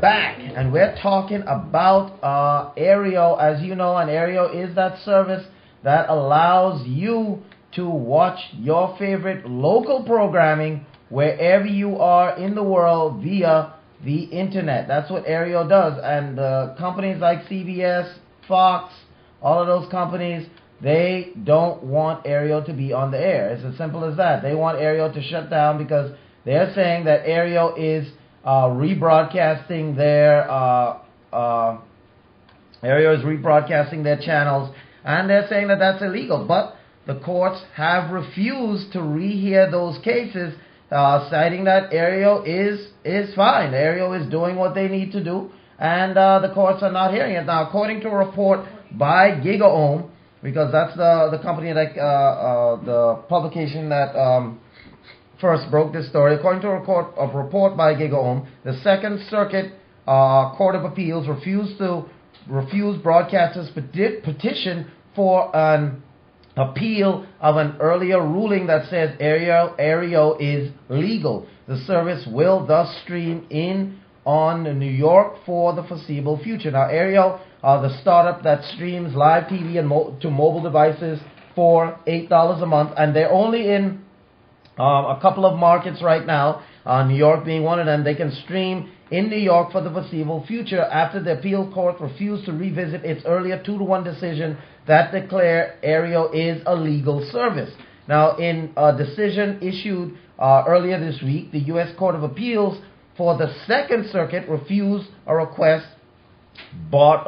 back, and we're talking about Aereo. As you know, an Aereo is that service that allows you to watch your favorite local programming wherever you are in the world via the internet. That's what Aereo does. And companies like CBS, Fox, all of those companies, they don't want Aereo to be on the air. It's as simple as that. They want Aereo to shut down because they're saying that Aereo is rebroadcasting their channels, and they're saying that that's illegal. But the courts have refused to rehear those cases, citing that Aereo is fine. Aereo is doing what they need to do, and the courts are not hearing it. Now, according to a report by gigaown, because that's the company that the publication that first broke this story. According to a report by gigaown, the Second Circuit Court of Appeals refused broadcasters' petition for an appeal of an earlier ruling that says Aereo is legal. The service will thus stream in on New York for the foreseeable future. Now, Aereo, the startup that streams live TV and to mobile devices for $8 a month, and they're only in a couple of markets right now, New York being one of them. They can stream in New York for the foreseeable future after the appeal court refused to revisit its earlier 2-1 decision that declared Aereo is a legal service. Now, in a decision issued earlier this week, the U.S. Court of Appeals for the Second Circuit refused a request brought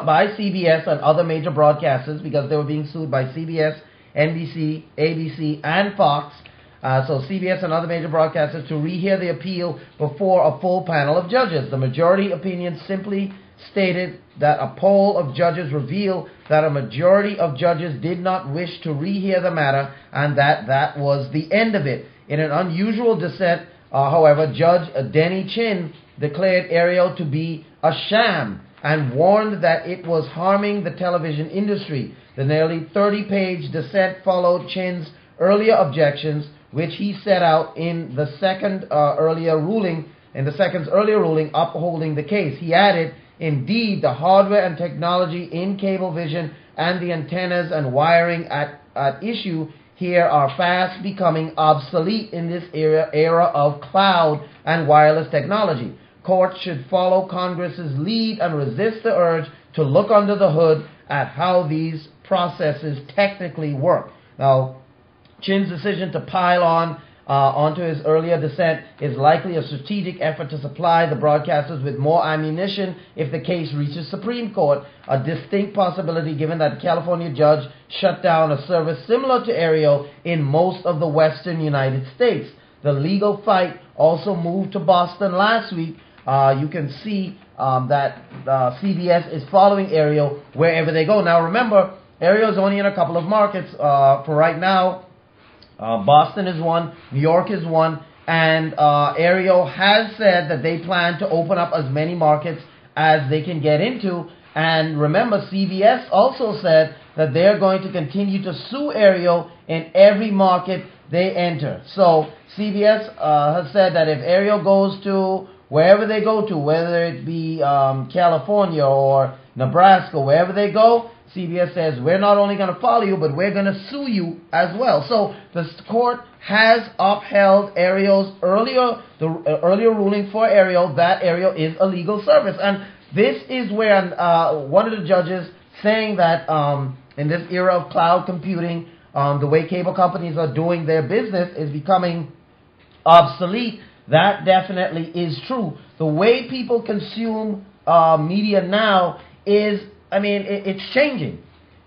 by CBS and other major broadcasters because they were being sued by CBS, NBC, ABC, and Fox. So CBS and other major broadcasters to rehear the appeal before a full panel of judges. The majority opinion simply stated that a poll of judges revealed that a majority of judges did not wish to rehear the matter, and that was the end of it. In an unusual dissent, however, Judge Denny Chin declared Aereo to be a sham and warned that it was harming the television industry. The nearly 30-page dissent followed Chin's earlier objections, which he set out in the second's earlier ruling upholding the case. He added, "Indeed, the hardware and technology in Cablevision and the antennas and wiring at issue here are fast becoming obsolete in this era of cloud and wireless technology. Courts should follow Congress's lead and resist the urge to look under the hood at how these processes technically work." Now, Chin's decision to pile onto his earlier dissent is likely a strategic effort to supply the broadcasters with more ammunition if the case reaches Supreme Court, a distinct possibility given that a California judge shut down a service similar to Aereo in most of the western United States. The legal fight also moved to Boston last week. You can see that CBS is following Aereo wherever they go. Now, remember, Aereo is only in a couple of markets for right now. Boston is one, New York is one, and Aereo has said that they plan to open up as many markets as they can get into. And remember, CBS also said that they're going to continue to sue Aereo in every market they enter. So CBS has said that if Aereo goes to wherever they go to, whether it be California or Nebraska, wherever they go, CBS says, we're not only going to follow you, but we're going to sue you as well. So the court has upheld Aereo's earlier ruling for Aereo that Aereo is a legal service. And this is where one of the judges saying that in this era of cloud computing, the way cable companies are doing their business is becoming obsolete. That definitely is true. The way people consume media now is, it's changing.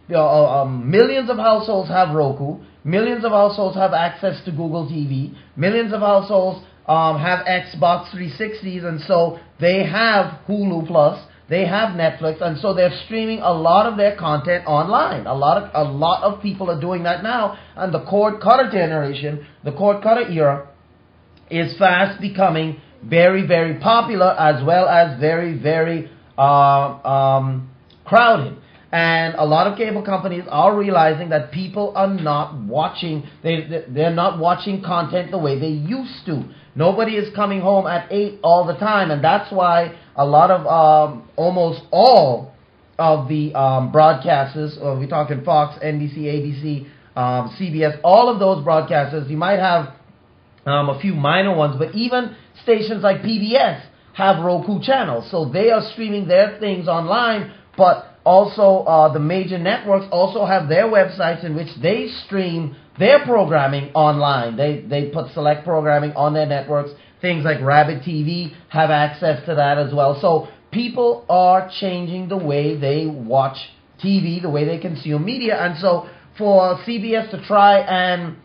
Millions of households have Roku. Millions of households have access to Google TV. Millions of households have Xbox 360s, and so they have Hulu Plus. They have Netflix, and so they're streaming a lot of their content online. A lot of people are doing that now, and the cord cutter generation, the cord cutter era, is fast becoming very, very popular, as well as very, very crowded. And a lot of cable companies are realizing that people are not watching, they're not watching content the way they used to. Nobody is coming home at 8 all the time, and that's why a lot of, almost all of the broadcasters, we're talking Fox, NBC, ABC, CBS, all of those broadcasters, you might have a few minor ones, but even stations like PBS have Roku channels, so they are streaming their things online, but also the major networks also have their websites in which they stream their programming online. They put select programming on their networks. Things like Rabbit TV have access to that as well. So people are changing the way they watch TV, the way they consume media. And so for CBS to try and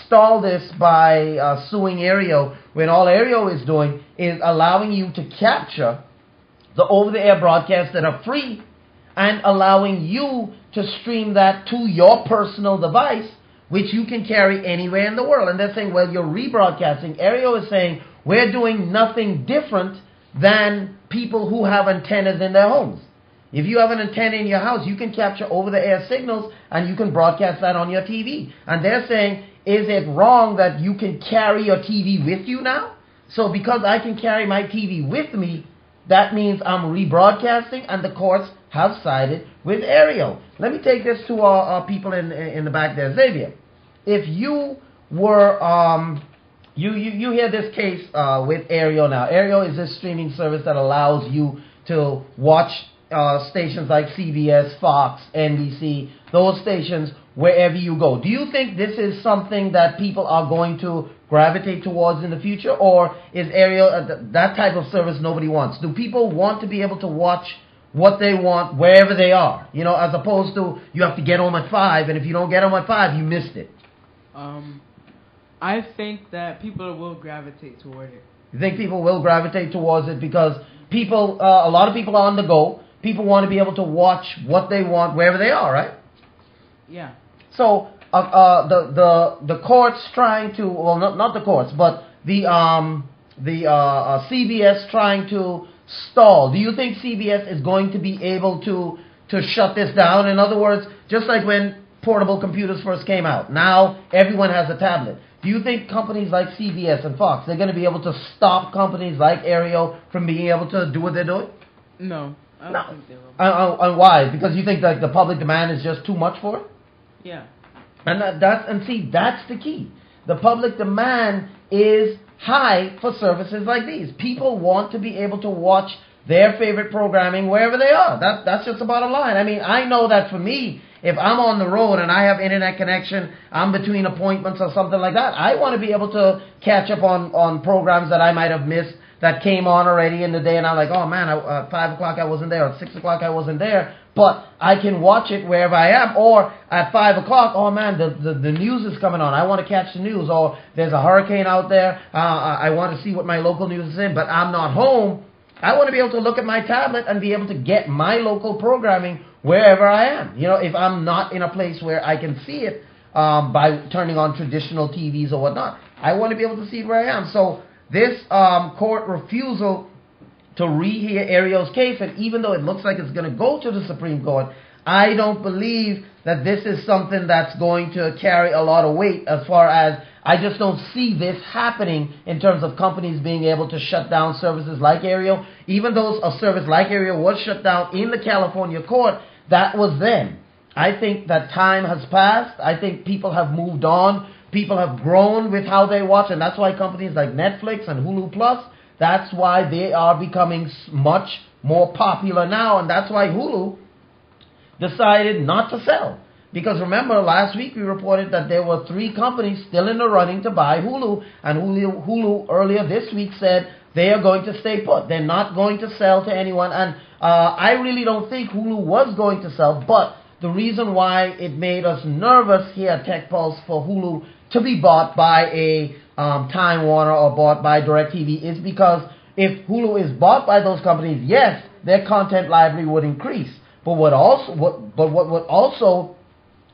stall this by suing Aereo, when all Aereo is doing is allowing you to capture the over-the-air broadcasts that are free and allowing you to stream that to your personal device, which you can carry anywhere in the world. And they're saying, well, you're rebroadcasting. Aereo is saying, we're doing nothing different than people who have antennas in their homes. If you have an antenna in your house, you can capture over-the-air signals and you can broadcast that on your TV. And they're saying, is it wrong that you can carry your TV with you now? So because I can carry my TV with me, that means I'm rebroadcasting, and the courts have sided with Aereo. Let me take this to our people in the back there. Xavier, if you were, you hear this case with Aereo now. Aereo is this streaming service that allows you to watch stations like CBS, Fox, NBC, those stations wherever you go. Do you think this is something that people are going to gravitate towards in the future, or is Aereo that type of service nobody wants? Do people want to be able to watch what they want wherever they are? You know, as opposed to you have to get home at 5, and if you don't get home at 5, you missed it. I think that people will gravitate toward it. You think people will gravitate towards it because people, a lot of people are on the go. People want to be able to watch what they want wherever they are, right? Yeah. So the courts trying to, well, not the courts, but the CBS trying to stall. Do you think CBS is going to be able to shut this down? In other words, just like when portable computers first came out, now everyone has a tablet. Do you think companies like CBS and Fox, they're going to be able to stop companies like Aereo from being able to do what they're doing? No, I don't think they will. And why? Because you think that the public demand is just too much for it? Yeah. And that's the key. The public demand is high for services like these. People want to be able to watch their favorite programming wherever they are. That's just the bottom line. I mean, I know that for me, if I'm on the road and I have internet connection, I'm between appointments or something like that, I want to be able to catch up on programs that I might have missed that came on already in the day, and I'm like, oh man, at 5 o'clock I wasn't there, at 6 o'clock I wasn't there, but I can watch it wherever I am. Or at 5 o'clock, oh man, the news is coming on, I want to catch the news, or there's a hurricane out there, I want to see what my local news is in, but I'm not home. I want to be able to look at my tablet and be able to get my local programming wherever I am. You know, if I'm not in a place where I can see it by turning on traditional TVs or whatnot, I want to be able to see it where I am. So this court refusal to rehear Aereo's case, and even though it looks like it's going to go to the Supreme Court, I don't believe that this is something that's going to carry a lot of weight, as far as I just don't see this happening in terms of companies being able to shut down services like Aereo. Even though a service like Aereo was shut down in the California court, that was then. I think that time has passed. I think people have moved on. People have grown with how they watch, and that's why companies like Netflix and Hulu Plus, that's why they are becoming much more popular now, and that's why Hulu decided not to sell. Because remember, last week we reported that there were 3 companies still in the running to buy Hulu, and Hulu earlier this week said they are going to stay put. They're not going to sell to anyone, and I really don't think Hulu was going to sell, but the reason why it made us nervous here at Tech Pulse for Hulu to be bought by a Time Warner or bought by DirecTV is because if Hulu is bought by those companies, yes, their content library would increase. But what would also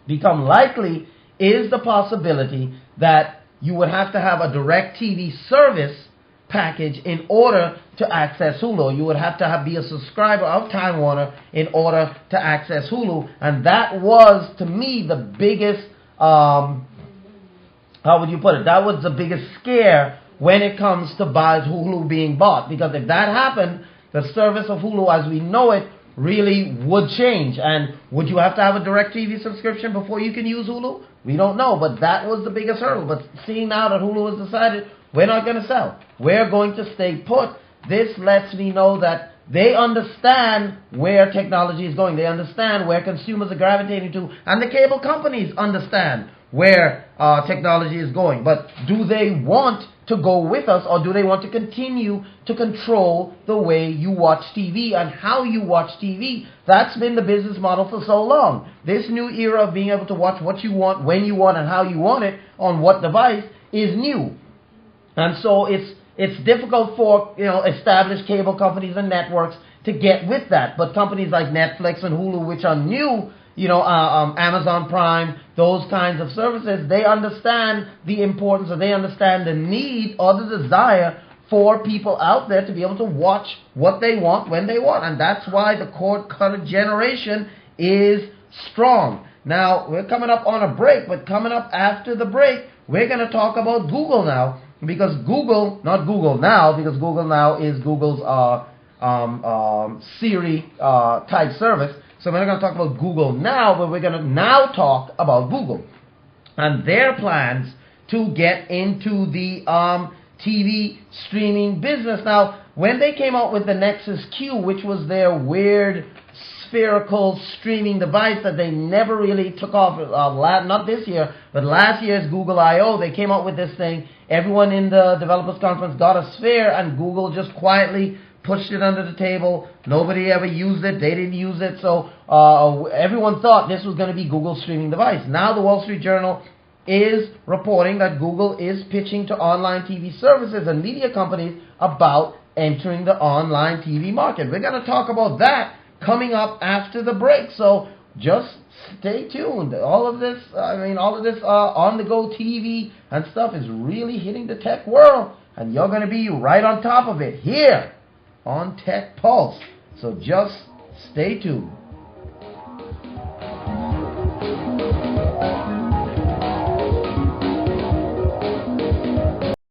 become likely is the possibility that you would have to have a DirecTV service package in order to access Hulu. You would have to be a subscriber of Time Warner in order to access Hulu. And that was, to me, the biggest, how would you put it? That was the biggest scare when it comes to Hulu being bought. Because if that happened, the service of Hulu as we know it really would change. And would you have to have a DirecTV subscription before you can use Hulu? We don't know, but that was the biggest hurdle. But seeing now that Hulu has decided we're not going to sell, we're going to stay put, this lets me know that they understand where technology is going. They understand where consumers are gravitating to, and the cable companies understand where technology is going. But do they want to go with us, or do they want to continue to control the way you watch TV and how you watch TV? That's been the business model for so long. This new era of being able to watch what you want, when you want, and how you want it on what device is new. And so it's difficult for established cable companies and networks to get with that. But companies like Netflix and Hulu, which are new, Amazon Prime, those kinds of services, they understand the importance, or they understand the need or the desire for people out there to be able to watch what they want when they want. And that's why the cord cutter generation is strong. Now, we're coming up on a break, but coming up after the break, we're going to talk about Google now. Because Google, not Google Now, because Google Now is Google's Siri type service. So we're not going to talk about Google Now, but we're going to now talk about Google and their plans to get into the TV streaming business. Now, when they came out with the Nexus Q, which was their weird spherical streaming device that they never really took off, not this year, but last year's Google I.O., they came out with this thing. Everyone in the developers conference got a sphere, and Google just quietly pushed it under the table. Nobody ever used it. They didn't use it. So everyone thought this was going to be Google's streaming device. Now the Wall Street Journal is reporting that Google is pitching to online TV services and media companies about entering the online TV market. We're going to talk about that coming up after the break. So just stay tuned. All of this on-the-go TV and stuff is really hitting the tech world, and you're going to be right on top of it here on Tech Pulse. So just stay tuned.